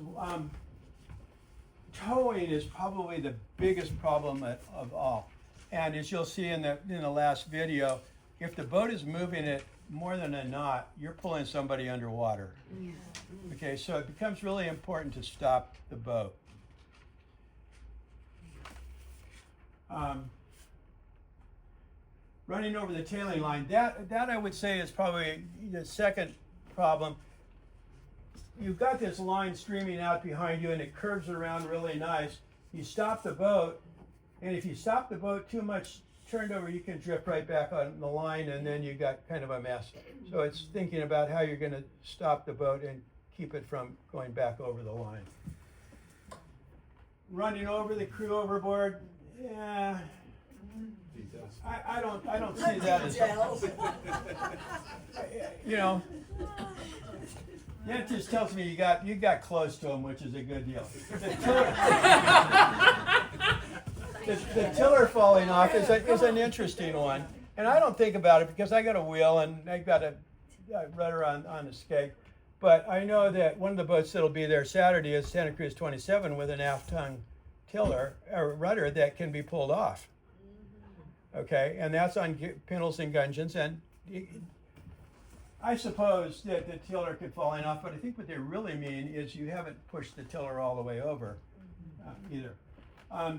Towing is probably the biggest problem of all. And as you'll see in the last video, if the boat is moving it more than a knot, you're pulling somebody underwater. Okay, so it becomes really important to stop the boat. Running over the tailing line, that I would say is probably the second problem. You've got this line streaming out behind you and it curves around really nice. You stop the boat, and if you stop the boat too much turned over, you can drift right back on the line, and then you got kind of a mess. So it's thinking about how you're going to stop the boat and keep it from going back over the line. Running over the crew overboard, yeah. I don't see that as, you know, that just tells me you got close to them, which is a good deal. The tiller falling off is an interesting one, and I don't think about it because I got a wheel and I got a rudder on the skeg. But I know that one of the boats that'll be there Saturday is Santa Cruz 27 with an aft tongue tiller or rudder that can be pulled off. Okay, and that's on pindles and gudgeons, and I suppose that the tiller could fall in off, but I think what they really mean is you haven't pushed the tiller all the way over either.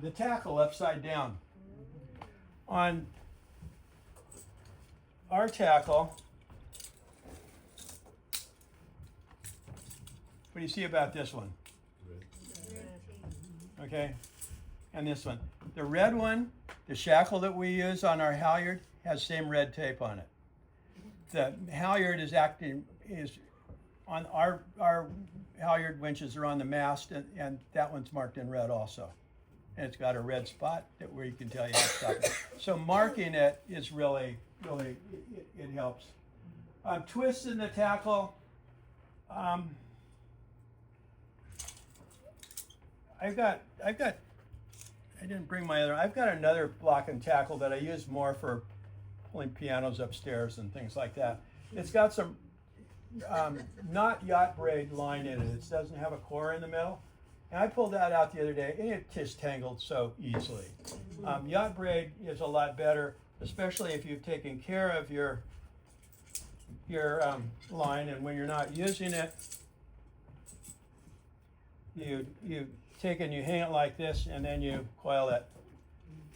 The tackle upside down. On our tackle, what do you see about this one? Okay, and this one. The red one, the shackle that we use on our halyard, has same red tape on it. The halyard is on our halyard winches are on the mast, and that one's marked in red also. And it's got a red spot where you can tell you how to stop it. So marking it is really, it helps. Twisting the tackle. I didn't bring my other. I've got another block and tackle that I use more for pulling pianos upstairs and things like that. It's got some not yacht braid line in it. It doesn't have a core in the middle. And I pulled that out the other day, and it just tangled so easily. Yacht braid is a lot better, especially if you've taken care of your line, and when you're not using it, you take and you hang it like this, and then you coil it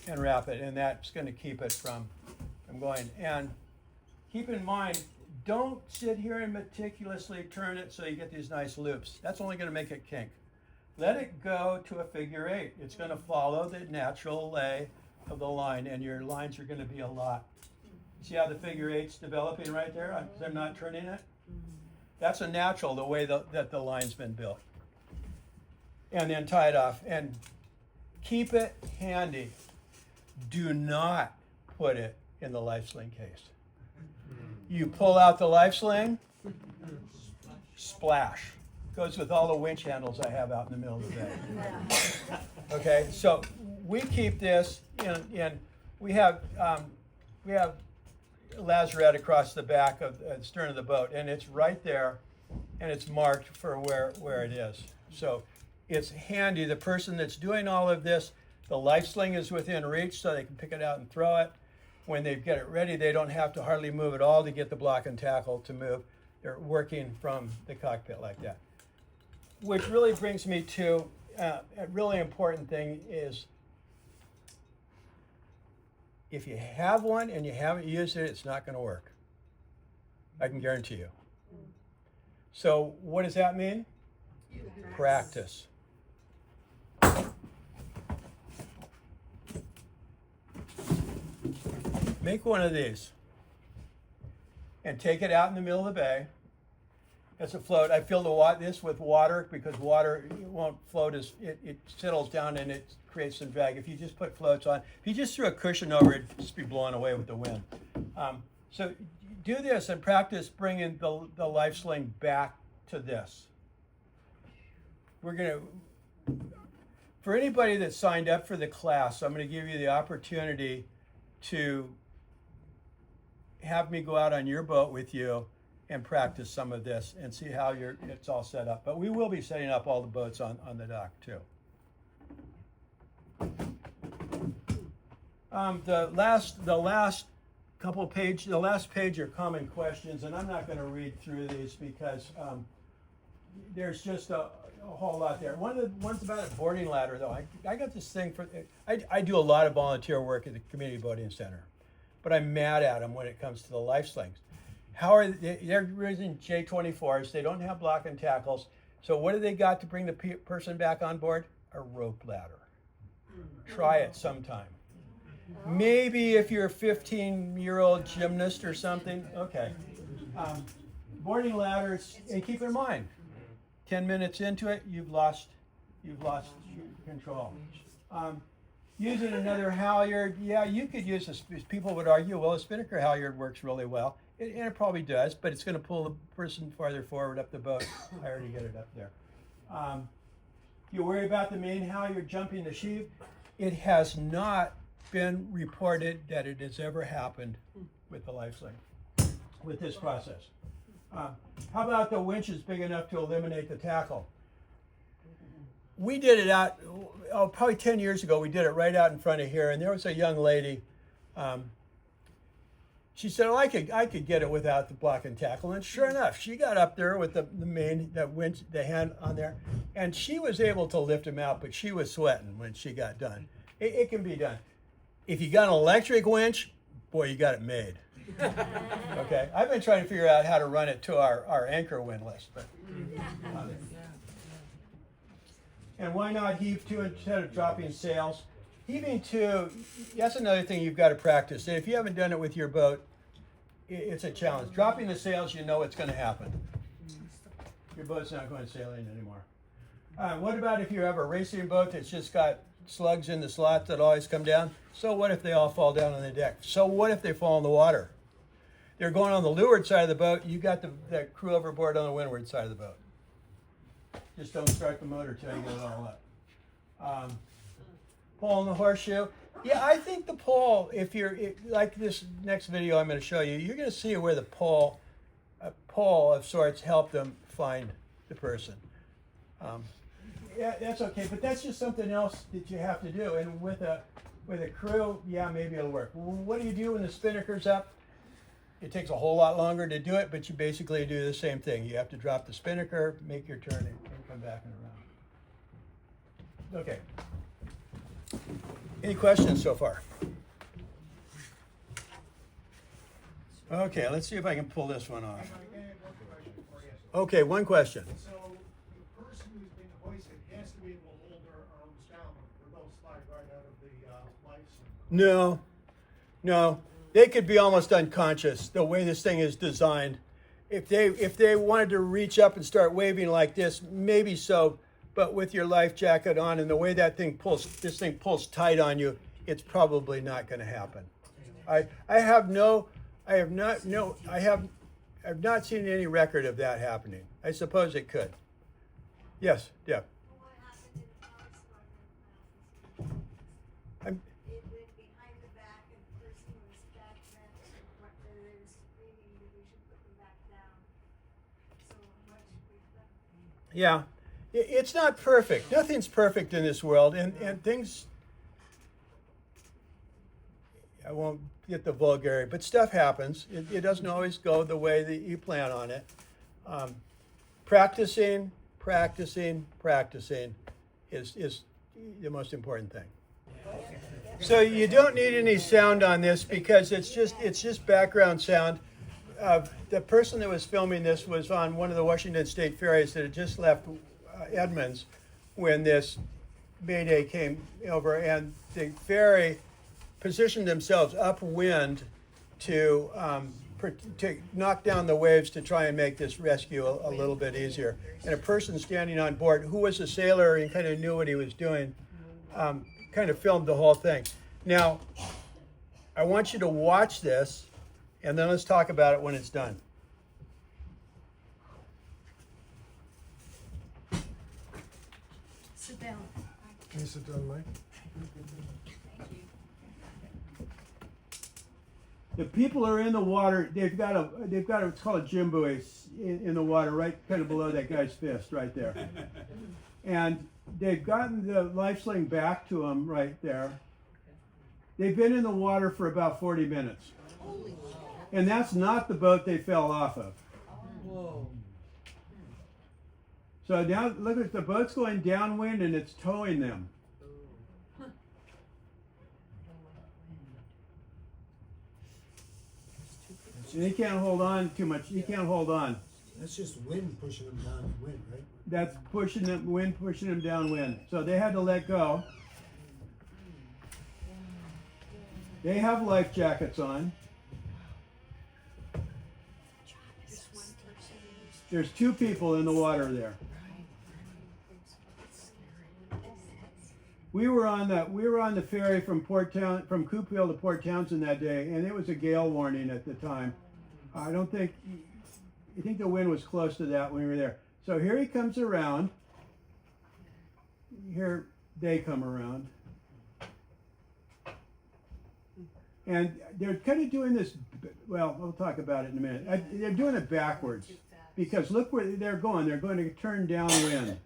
and wrap it, and that's going to keep it from going. And keep in mind, don't sit here and meticulously turn it so you get these nice loops. That's only going to make it kink. Let it go to a figure 8. It's going to follow the natural lay of the line, and your lines are going to be a lot. See how the figure 8's developing right there? Because I'm not turning it. That's a natural, the way that the line's been built. And then tie it off and keep it handy. Do not put it in the Lifesling case. You pull out the Lifesling, splash. Goes with all the winch handles I have out in the middle of the bay. Okay, so we keep this in we have lazarette across the back of the stern of the boat, and it's right there, and it's marked for where it is. So it's handy. The person that's doing all of this, the Lifesling is within reach, so they can pick it out and throw it. When they get it ready, they don't have to hardly move at all to get the block and tackle to move. They're working from the cockpit like that. Which really brings me to a really important thing is, if you have one and you haven't used it, it's not going to work. I can guarantee you. So what does that mean? Practice. Make one of these and take it out in the middle of the bay. It's a float. I fill this with water because water won't float as it settles down and it creates some drag. If you just put floats on, if you just threw a cushion over it, it'd just be blown away with the wind. So do this and practice bringing the Lifesling back to this. We're going to, for anybody that signed up for the class, I'm going to give you the opportunity to have me go out on your boat with you and practice some of this and see how it's all set up. But we will be setting up all the boats on the dock too. The last page are common questions, and I'm not going to read through these because there's just a whole lot there. One of the ones about a boarding ladder, though, I got this thing I do a lot of volunteer work at the Community Boating Center, but I'm mad at them when it comes to the Lifeslings. They're using J24s. They don't have block and tackles. So what do they got to bring the person back on board? A rope ladder. Try it sometime. Maybe if you're a 15-year-old gymnast or something, okay. Boarding ladders, and keep in mind, 10 minutes into it, you've lost control. Using another halyard, yeah, you could use this. People would argue, well, a spinnaker halyard works really well. And it probably does, but it's going to pull the person farther forward up the boat. I already get it up there. You worry about the main halyard jumping the sheave. It has not been reported that it has ever happened with the Lifesling, with this process. How about the winches big enough to eliminate the tackle? We did it out, probably 10 years ago, we did it right out in front of here, and there was a young lady. she said, "Oh, I could get it without the block and tackle." And sure enough, she got up there with the main, that winch, the hand on there, and she was able to lift him out, but she was sweating when she got done. It can be done. If you got an electric winch, boy, you got it made. Okay, I've been trying to figure out how to run it to our anchor windlass, but. And why not heave to instead of dropping sails? Heaving to, that's another thing you've got to practice. And if you haven't done it with your boat, it's a challenge. Dropping the sails, you know it's going to happen. Your boat's not going sailing anymore. What about if you have a racing boat that's just got slugs in the slots that always come down? So what if they all fall down on the deck? So what if they fall in the water? They're going on the leeward side of the boat. You got the crew overboard on the windward side of the boat. Just don't start the motor till you get it all up. Pole and the horseshoe. Yeah, I think the pole, like this next video I'm going to show you, you're going to see where the pole, a pole of sorts, helped them find the person. Yeah, that's okay, but that's just something else that you have to do. And with a crew, yeah, maybe it'll work. What do you do when the spinnaker's up? It takes a whole lot longer to do it, but you basically do the same thing. You have to drop the spinnaker, make your turn, and come back and around. Okay. Any questions so far? Okay, let's see if I can pull this one off. Okay, one question. So the person who's being hoisted has to be able to hold their arms down, or they'll slide right out of the life support. No. They could be almost unconscious the way this thing is designed. If they wanted to reach up and start waving like this, maybe so. But with your life jacket on and the way that thing pulls, this thing pulls tight on you, it's probably not going to happen. I've not seen any record of that happening. I suppose it could. Yes, yeah. What happened in the car I'm, it went behind the back and the person was back then, what there is screaming that we should put them back down. So what should we do? yeah. It's not perfect. Nothing's perfect in this world, and things, I won't get the vulgarity, but stuff happens. It doesn't always go the way that you plan on it. Practicing is the most important thing. So you don't need any sound on this because it's just background sound. The person that was filming this was on one of the Washington State ferries that had just left Edmonds when this Mayday came over, and the ferry positioned themselves upwind to knock down the waves to try and make this rescue a little bit easier. And a person standing on board who was a sailor and kind of knew what he was doing kind of filmed the whole thing. Now, I want you to watch this, and then let's talk about it when it's done. Sit down. Can you sit down, Mike? The people are in the water. They've got it's called a gym buoy in the water, right kind of below that guy's fist, right there. And they've gotten the life sling back to them right there. They've been in the water for about 40 minutes. And that's not the boat they fell off of. Whoa. So now look at the boat's going downwind and it's towing them. And he can't hold on too much. He can't hold on. That's just wind pushing them downwind, right? That's pushing them, wind pushing them downwind. So they had to let go. They have life jackets on. There's two people in the water there. We were on the ferry from Coupeville to Port Townsend that day, and it was a gale warning at the time. I think the wind was close to that when we were there. So here he comes around. Here they come around. And they're kind of doing this, well, we'll talk about it in a minute. They're doing it backwards because look where they're going. They're going to turn downwind.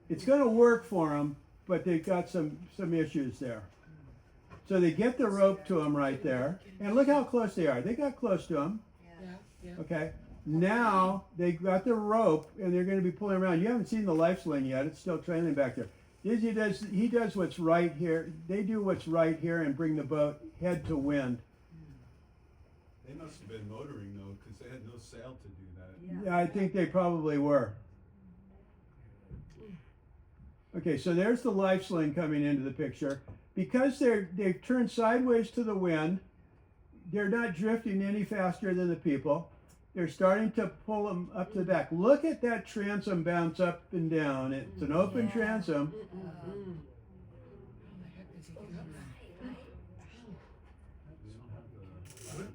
It's going to work for them, but they've got some issues there. So they get the rope to him right there, and look how close they are. They got close to him. Okay. Now they got the rope, and they're going to be pulling around. You haven't seen the Lifesling yet. It's still trailing back there. He does what's right here. They do what's right here and bring the boat head to wind. They must have been motoring though, because they had no sail to do that. Yeah, I think they probably were. Okay, so there's the Lifesling coming into the picture. Because they've turned sideways to the wind, they're not drifting any faster than the people. They're starting to pull them up to the back. Look at that transom bounce up and down. It's an open transom.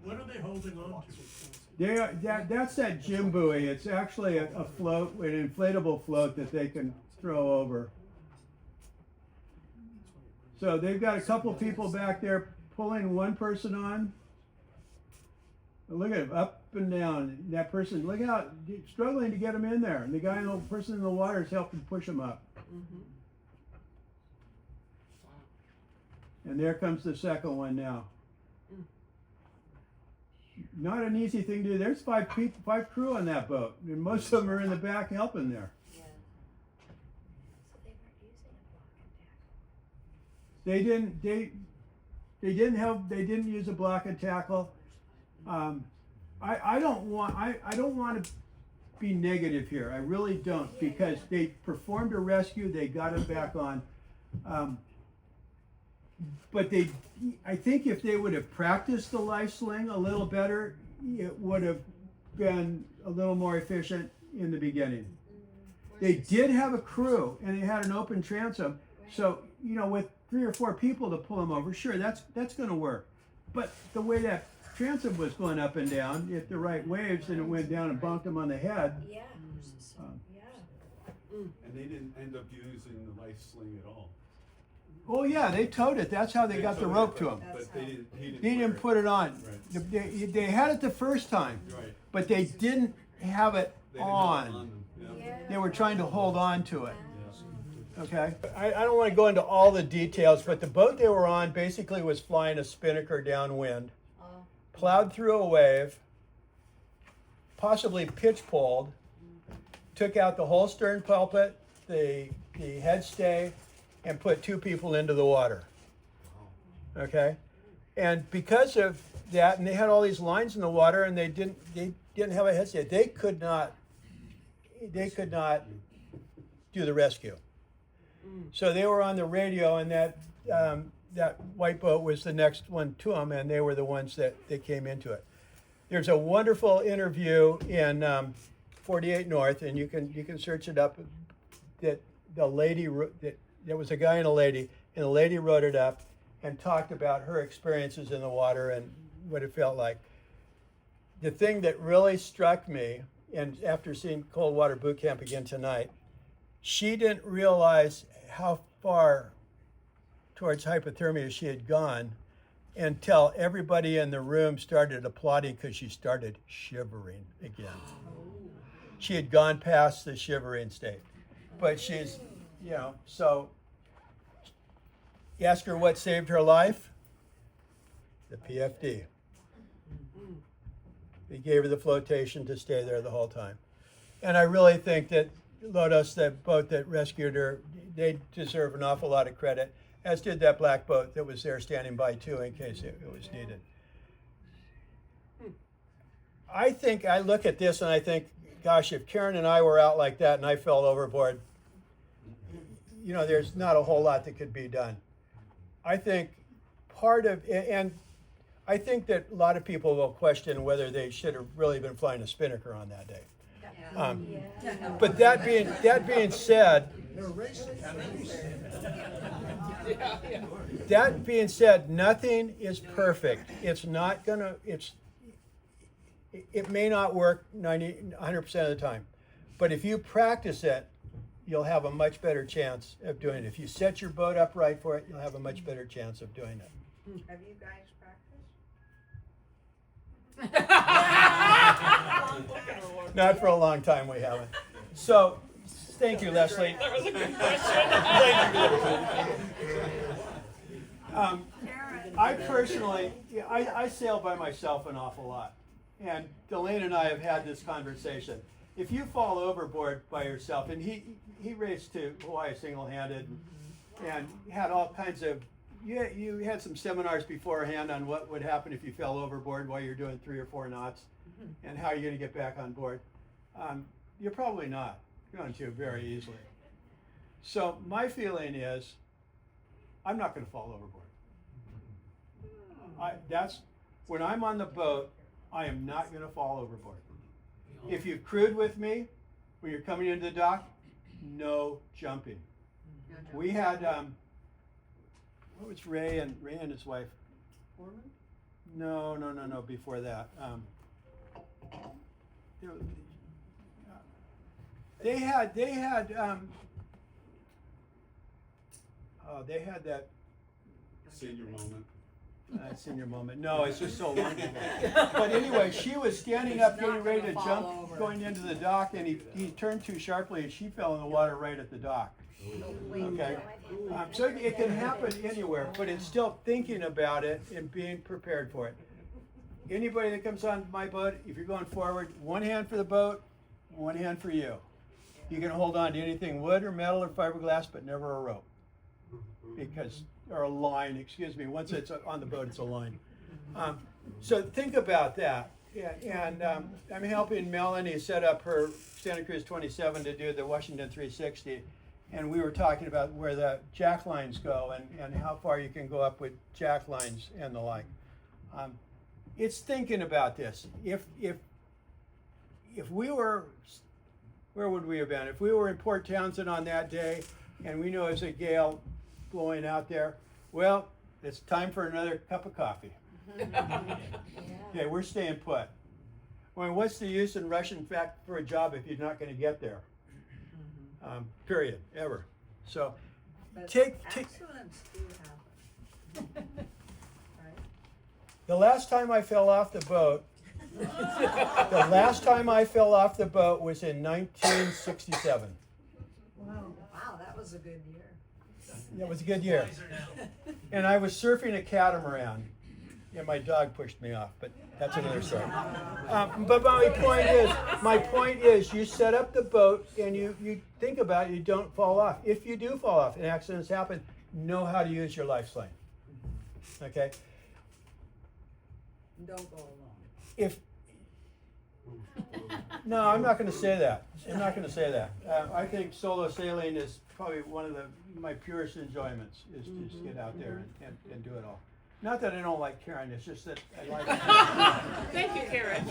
What are they holding on to? That's that gym buoy. It's actually a float, an inflatable float that they can throw over. So they've got a couple people back there pulling one person on. Look at him, up and down. That person, look how struggling to get him in there. And the guy, the person in the water is helping push him up. And there comes the second one now. Not an easy thing to do. There's five crew on that boat, and most of them are in the back helping there. They didn't use a block and tackle. I don't want to be negative here. I really don't, because they performed a rescue. They got him back on. But I think if they would have practiced the Lifesling a little better, it would have been a little more efficient in the beginning. They did have a crew, and they had an open transom. So, with 3 or 4 people to pull them over, sure, that's going to work. But the way that transom was going up and down at the right waves, and it went down and bumped them on the head. And they didn't end up using the Lifesling at all. Oh yeah, they towed it. That's how they got the rope to him. But he They didn't put it on. Right. They had it the first time, Right. but they didn't have it They didn't have it on. them. Yeah. They were trying to hold on to it. Okay. I don't want to go into all the details, but the boat they were on basically was flying a spinnaker downwind, plowed through a wave, possibly pitch poled, took out the whole stern pulpit, the head stay, and put 2 people into the water. Okay, and because of that, and they had all these lines in the water, and they didn't have a head stay. They could not do the rescue. So they were on the radio, and that white boat was the next one to them, and they were the ones that came into it. There's a wonderful interview in 48 North, and you can search it up. That the lady there was a guy and a lady wrote it up and talked about her experiences in the water and what it felt like. The thing that really struck me, and after seeing Cold Water Boot Camp again tonight, she didn't realize how far towards hypothermia she had gone until everybody in the room started applauding because she started shivering again. She had gone past the shivering state. But she's, so you ask her what saved her life? The PFD. They gave her the flotation to stay there the whole time. And I really think that Lodos, that boat that rescued her, they deserve an awful lot of credit, as did that black boat that was there standing by too in case it was needed. I look at this and I think, gosh, if Karen and I were out like that and I fell overboard, there's not a whole lot that could be done. I think and I think that a lot of people will question whether they should have really been flying a spinnaker on that day. But that being said, nothing is perfect. It's not gonna. It may not work 100% of the time, but if you practice it, you'll have a much better chance of doing it. If you set your boat up right for it, you'll have a much better chance of doing it. Have you guys practiced? Not for a long time, we haven't. So, thank you, Leslie. That was a good question. Karen, I personally, yeah, I sail by myself an awful lot. And Delane and I have had this conversation. If you fall overboard by yourself, and he raced to Hawaii single-handed and had all kinds of, you had some seminars beforehand on what would happen if you fell overboard while you're doing 3 or 4 knots and how you're going to get back on board. You're probably not going to very easily. So my feeling is, I'm not going to fall overboard. When I'm on the boat, I am not going to fall overboard. If you've crewed with me, when you're coming into the dock, no jumping. We had, what was Ray and his wife? Foreman? No, before that. They had that Senior moment. senior moment. No, it's just so long ago. But anyway, she was standing up getting ready to jump, going into the dock, and he turned too sharply, and she fell in the water right at the dock. Okay, so it can happen anywhere, but it's still thinking about it and being prepared for it. Anybody that comes on my boat, if you're going forward, one hand for the boat, one hand for you. You can hold on to anything, wood or metal or fiberglass, but never a rope. Or a line, excuse me. Once it's on the boat, it's a line. So think about that. And I'm helping Melanie set up her Santa Cruz 27 to do the Washington 360. And we were talking about where the jack lines go and how far you can go up with jack lines and the like. It's thinking about this. If we were, where would we have been? If we were in Port Townsend on that day and we know there's a gale blowing out there, well, it's time for another cup of coffee. Okay, we're staying put. I mean, what's the use in rushing back for a job if you're not going to get there? Period, ever. So, take. Accidents do happen. Right? The last time I fell off the boat, was in 1967. Wow, that was a good year. That was a good year. And I was surfing a catamaran, and my dog pushed me off, but that's another story. But my point is, you set up the boat and you think about it, you don't fall off. If you do fall off and accidents happen, know how to use your lifeline. Okay? Don't go alone. No, I'm not going to say that. I think solo sailing is probably one of my purest enjoyments, is to just get out there and do it all. Not that I don't like Karen, it's just that I like it. Thank you, Karen.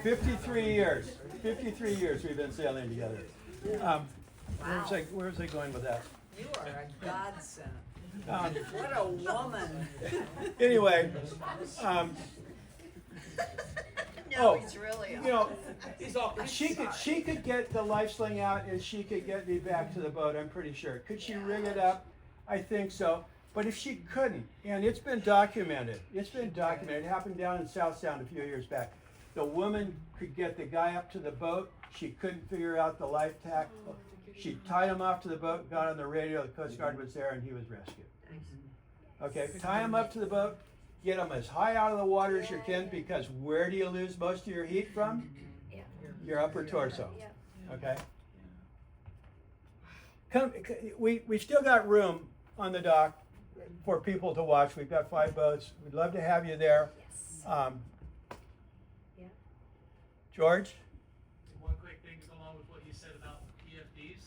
53 years we've been sailing together. Where's I going with that? You are a godsend. What a woman. Anyway, He's really she could get the life sling out and she could get me back to the boat, I'm pretty sure. Could she rig it up? I think so. But if she couldn't, and it's been documented, it happened down in South Sound a few years back. The woman could get the guy up to the boat, she couldn't figure out the life tack. She tied him off to the boat, got on the radio, the Coast Guard was there, and he was rescued. Okay, tie him up to the boat, get him as high out of the water as you can, because where do you lose most of your heat from? Your upper torso. Okay? We still got room on the dock for people to watch. We've got 5 boats. We'd love to have you there. George? One quick thing to go along with what you said about EFDs,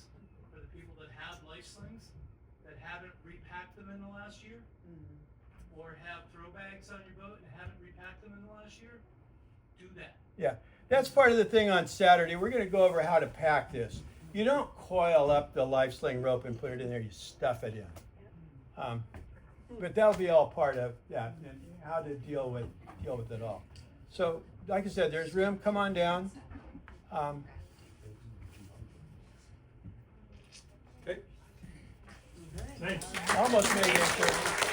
for the people that have life slings that haven't repacked them in the last year, or have throw bags on your boat and haven't repacked them in the last year, do that. Yeah, that's part of the thing on Saturday. We're going to go over how to pack this. You don't coil up the life sling rope and put it in there, you stuff it in. But that'll be all part of that, and how to deal with it all. So, like I said, there's room. Come on down. Thanks. Almost made it.